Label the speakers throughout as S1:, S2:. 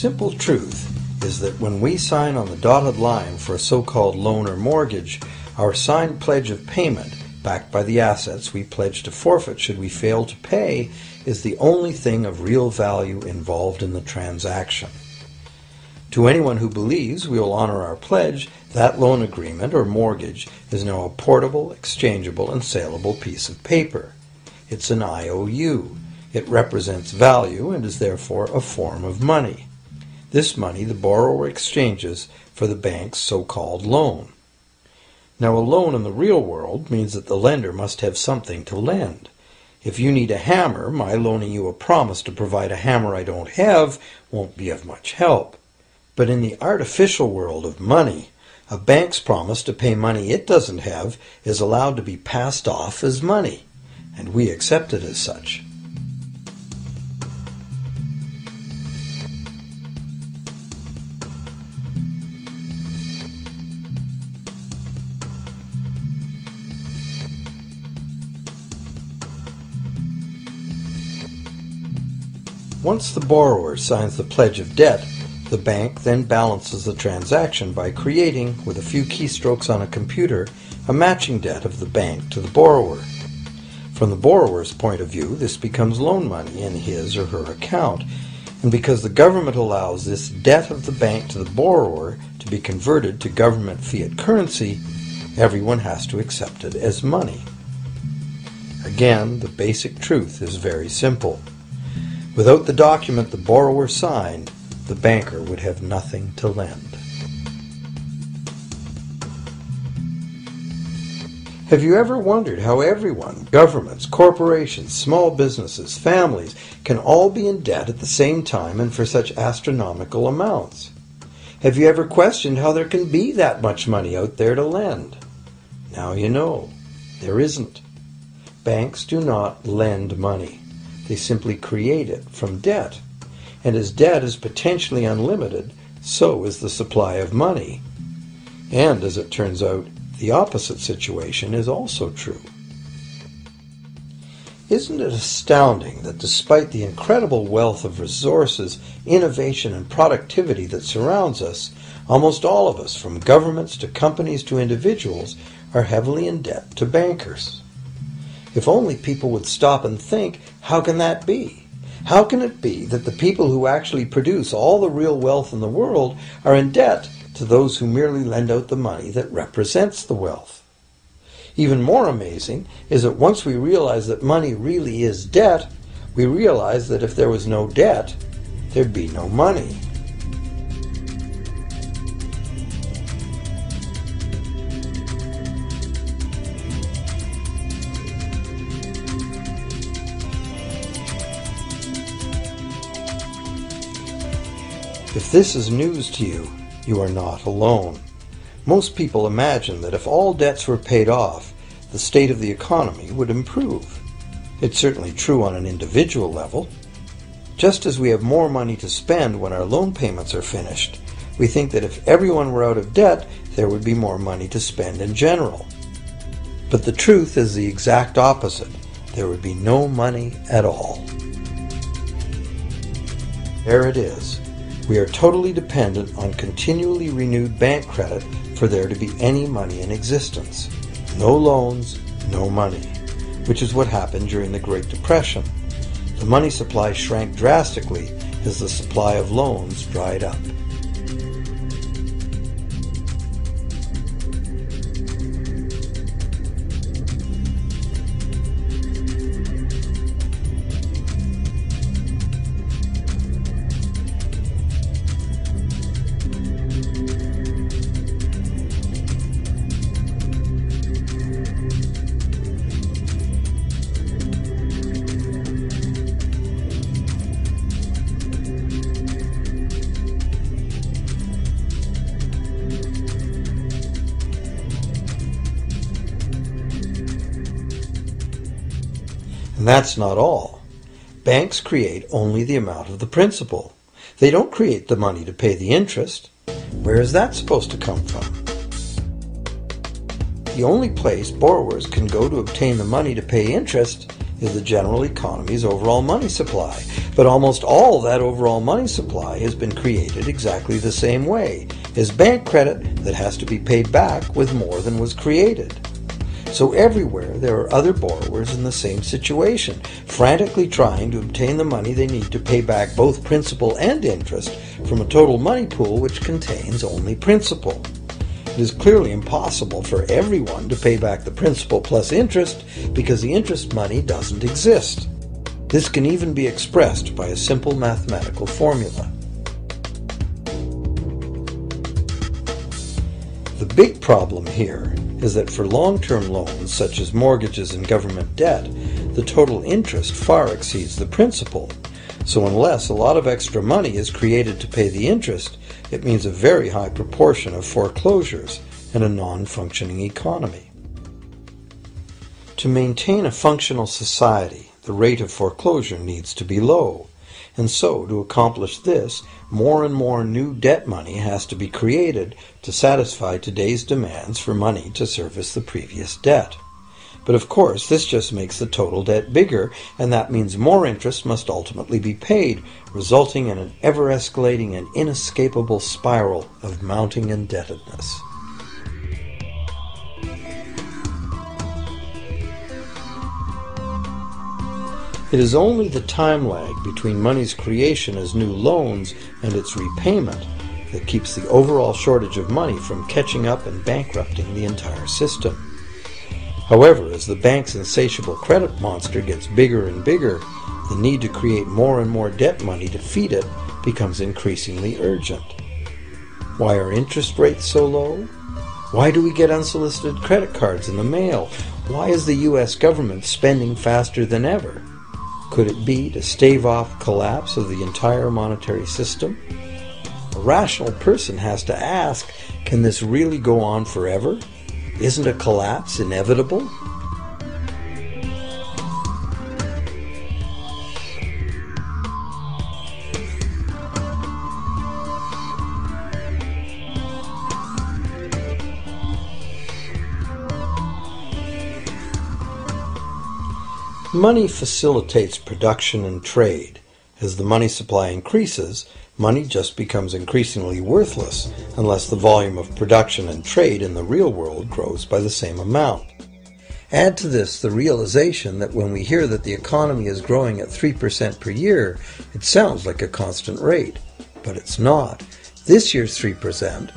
S1: Simple truth is that when we sign on the dotted line for a so-called loan or mortgage, our signed pledge of payment, backed by the assets we pledge to forfeit should we fail to pay, is the only thing of real value involved in the transaction. To anyone who believes we will honor our pledge, that loan agreement or mortgage is now a portable, exchangeable, and saleable piece of paper. It's an IOU. It represents value and is therefore a form of money. This money the borrower exchanges for the bank's so-called loan. Now, a loan in the real world means that the lender must have something to lend. If you need a hammer, my loaning you a promise to provide a hammer I don't have won't be of much help. But in the artificial world of money, a bank's promise to pay money it doesn't have is allowed to be passed off as money, and we accept it as such. Once the borrower signs the pledge of debt, the bank then balances the transaction by creating, with a few keystrokes on a computer, a matching debt of the bank to the borrower. From the borrower's point of view, this becomes loan money in his or her account, and because the government allows this debt of the bank to the borrower to be converted to government fiat currency, everyone has to accept it as money. Again, the basic truth is very simple. Without the document the borrower signed, the banker would have nothing to lend. Have you ever wondered how everyone, governments, corporations, small businesses, families, can all be in debt at the same time and for such astronomical amounts? Have you ever questioned how there can be that much money out there to lend? Now you know. There isn't. Banks do not lend money. They simply create it from debt. And as debt is potentially unlimited, so is the supply of money. And as it turns out, the opposite situation is also true. Isn't it astounding that despite the incredible wealth of resources, innovation, and productivity that surrounds us, almost all of us, from governments to companies to individuals, are heavily in debt to bankers? If only people would stop and think, how can that be? How can it be that the people who actually produce all the real wealth in the world are in debt to those who merely lend out the money that represents the wealth? Even more amazing is that once we realize that money really is debt, we realize that if there was no debt, there'd be no money. If this is news to you, you are not alone. Most people imagine that if all debts were paid off, the state of the economy would improve. It's certainly true on an individual level. Just as we have more money to spend when our loan payments are finished, we think that if everyone were out of debt, there would be more money to spend in general. But the truth is the exact opposite. There would be no money at all. There it is. We are totally dependent on continually renewed bank credit for there to be any money in existence. No loans, no money, which is what happened during the Great Depression. The money supply shrank drastically as the supply of loans dried up. And that's not all. Banks create only the amount of the principal. They don't create the money to pay the interest. Where is that supposed to come from? The only place borrowers can go to obtain the money to pay interest is the general economy's overall money supply. But almost all that overall money supply has been created exactly the same way, as bank credit that has to be paid back with more than was created. So everywhere there are other borrowers in the same situation, frantically trying to obtain the money they need to pay back both principal and interest from a total money pool which contains only principal. It is clearly impossible for everyone to pay back the principal plus interest because the interest money doesn't exist. This can even be expressed by a simple mathematical formula. The big problem here is that for long-term loans such as mortgages and government debt, the total interest far exceeds the principal. So unless a lot of extra money is created to pay the interest, it means a very high proportion of foreclosures and a non-functioning economy. To maintain a functional society, the rate of foreclosure needs to be low. And so, to accomplish this, more and more new debt money has to be created to satisfy today's demands for money to service the previous debt. But of course, this just makes the total debt bigger, and that means more interest must ultimately be paid, resulting in an ever-escalating and inescapable spiral of mounting indebtedness. It is only the time lag between money's creation as new loans and its repayment that keeps the overall shortage of money from catching up and bankrupting the entire system. However, as the bank's insatiable credit monster gets bigger and bigger, the need to create more and more debt money to feed it becomes increasingly urgent. Why are interest rates so low? Why do we get unsolicited credit cards in the mail? Why is the U.S. government spending faster than ever? Could it be to stave off collapse of the entire monetary system? A rational person has to ask, can this really go on forever? Isn't a collapse inevitable? Money facilitates production and trade. As the money supply increases, money just becomes increasingly worthless unless the volume of production and trade in the real world grows by the same amount. Add to this the realization that when we hear that the economy is growing at 3% per year, it sounds like a constant rate, but it's not. This year's 3%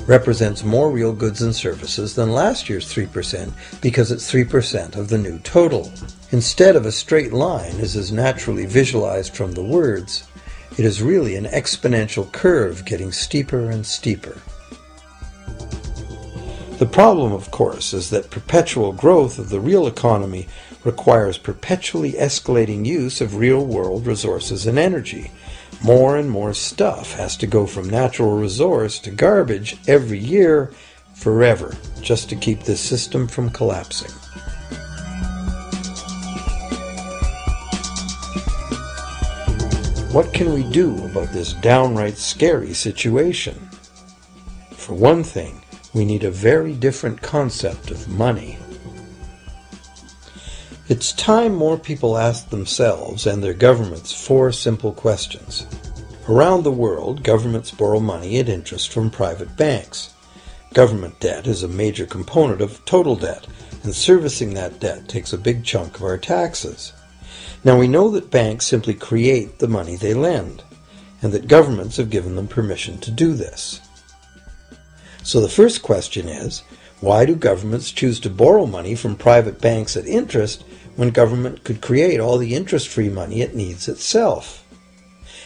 S1: represents more real goods and services than last year's 3% because it's 3% of the new total. Instead of a straight line as is naturally visualized from the words, it is really an exponential curve getting steeper and steeper. The problem, of course, is that perpetual growth of the real economy requires perpetually escalating use of real-world resources and energy. More and more stuff has to go from natural resource to garbage every year, forever, just to keep this system from collapsing. What can we do about this downright scary situation? For one thing, we need a very different concept of money. It's time more people ask themselves and their governments 4 simple questions. Around the world, governments borrow money at interest from private banks. Government debt is a major component of total debt, and servicing that debt takes a big chunk of our taxes. Now we know that banks simply create the money they lend, and that governments have given them permission to do this. So the first question is, why do governments choose to borrow money from private banks at interest when government could create all the interest-free money it needs itself?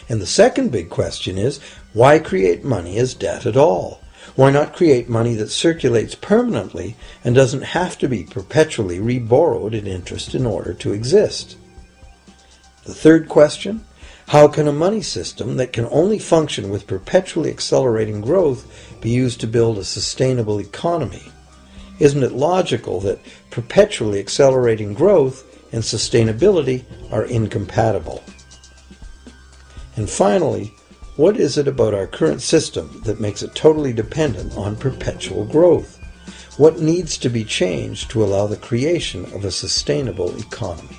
S1: And the second big question is, why create money as debt at all? Why not create money that circulates permanently and doesn't have to be perpetually re-borrowed at interest in order to exist? The third question, how can a money system that can only function with perpetually accelerating growth be used to build a sustainable economy? Isn't it logical that perpetually accelerating growth and sustainability are incompatible? And finally, what is it about our current system that makes it totally dependent on perpetual growth? What needs to be changed to allow the creation of a sustainable economy?